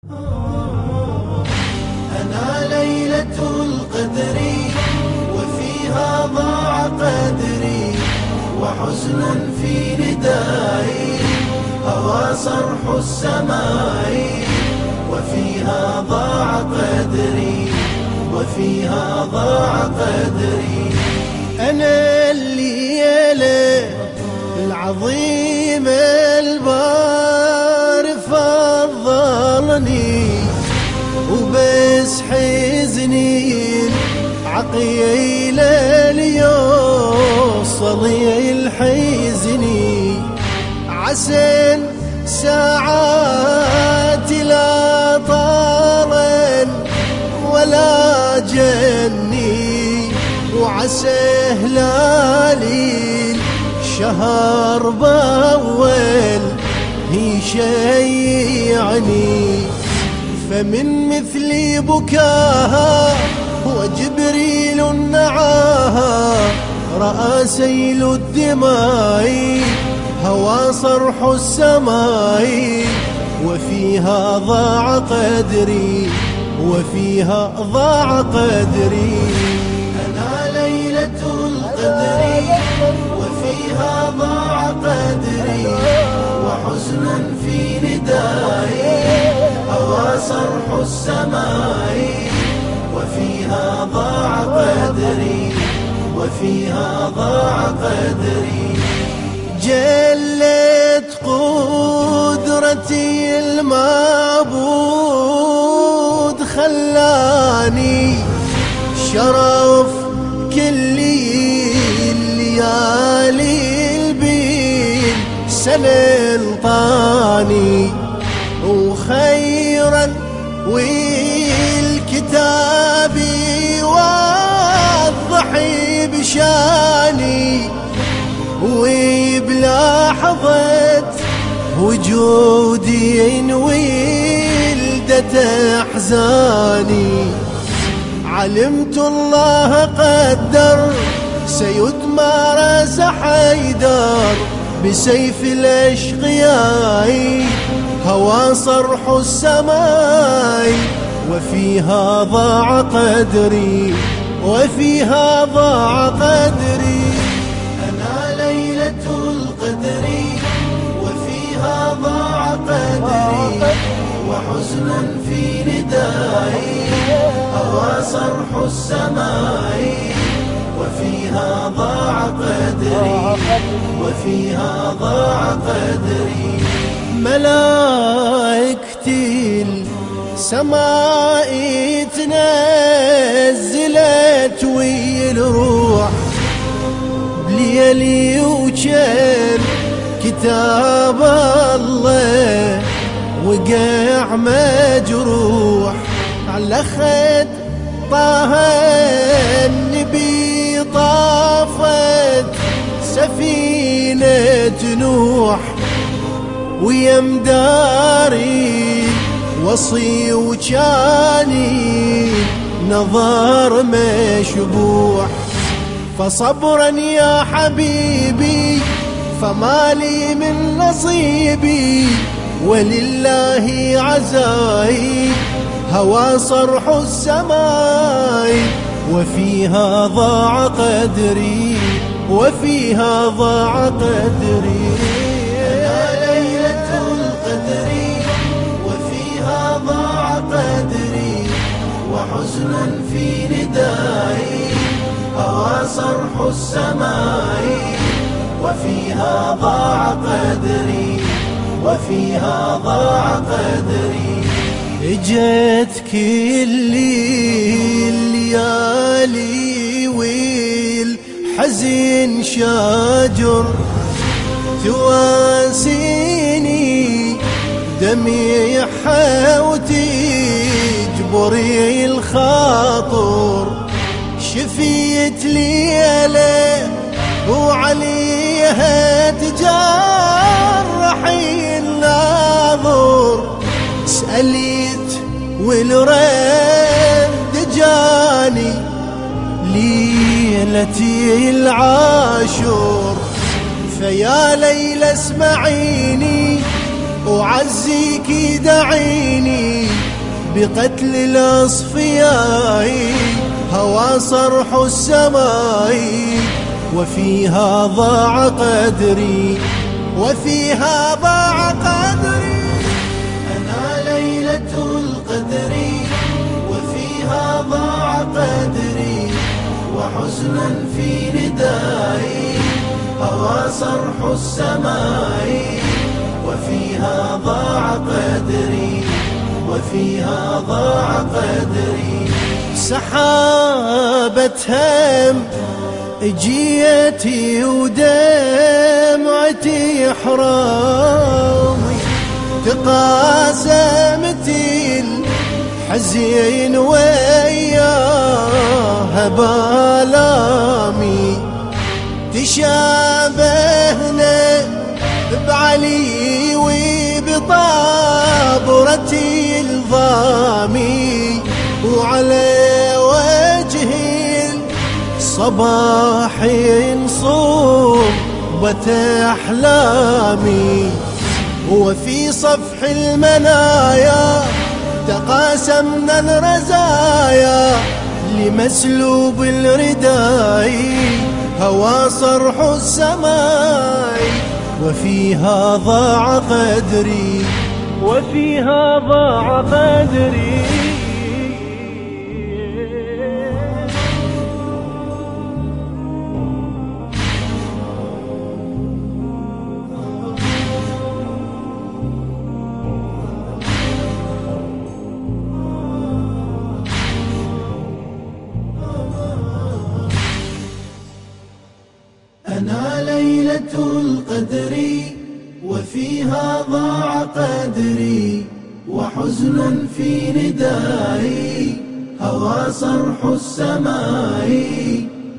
أنا ليلة القدر وفيها ضاع قدري، وحزن في ندائي هوى صرح السماء، وفيها ضاع قدري وفيها ضاع قدري. أنا الليلة العظيمة البار فضلني، وبس حزني عقيلة ليوصل الحزني، عسى ساعات لا طارن ولا جني، وعسى هلالي شهر بأول يشيعني، فمن مثلي بكاها وجبريل نعاها، رأى سيل الدماء هوى صرح السماء، وفيها ضاع قدري وفيها ضاع قدري. أنا ليلة القدر وفيها ضاع قدري، وحزن في ندائي هوى صرح السماء، وفيها ضاع قدري وفيها ضاع قدري. جلت قدرتي المعبود خلاني شرف كل الليالي البين سنلطاني، وخيرا والكتاب واضحي بشاني، وبلحظة وجودي ولدت أحزاني، علمت الله قدر سيتمارس حيدر بسيف الأشقياء هوى صرح السماء، وفيها ضاع قدري وفيها ضاع قدري. أنا ليلة القدر وفيها ضاع قدري، وحزن في ندائي هوى صرح السماء، وفيها ضاع قدري وفيها ضاع قدري. ملائكتي السماء تنزلت والروح بليلي وجن كتاب الله وقع مجروح، على خد طه النبي طافت سفينة نوح، ويمداري وصي وجاني نظر مشبوح، فصبرا يا حبيبي فما لي من نصيبي، ولله عزائي هوى صرح السماء، وفيها ضاع قدري وفيها ضاع قدري. أنا ليلة القدر وفيها ضاع قدري، وحزن في ندائي هوى صرح السماء، وفيها ضاع قدري وفيها ضاع قدري. اجت كل الليالي والحزن شاجر تواسيني، دميحها وتجبري الخاطر، شفيت ليلة وعليها تجرحي الناظر، سأليت والرد جاني ليلتي العاشر، فيا ليلى اسمعيني وعزيك دعيني، بقتل الأصفياء هوى صرح السماء وفيها ضاع قدري وفيها ضاع قدري. أنا ليلة القدر وفيها ضاع قدري وحزن في ندائي هوى صرح السماء وفيها ضاع قدري وفيها ضاع قدري. سحابة هم جيتي ودمعتي حرامي تقاسمتي الحزين وياها بالامي تشابهنا بعلي وبطابرتي الضامي وعلى وجهي الصباح صوبة أحلامي وفي صفح المنايا تقاسمنا الرزايا لمسلوب الرداء هوى صرح السماء وفيها ضاع قدري وفيها ضاع قدري. أنا ليلة القدر وفيها ضاع قدري وحزن في ندائي هوى صرح السماء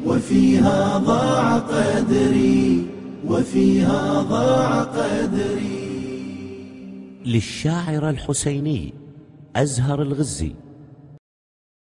وفيها ضاع قدري وفيها ضاع قدري. للشاعر الحسيني أزهر الغزي.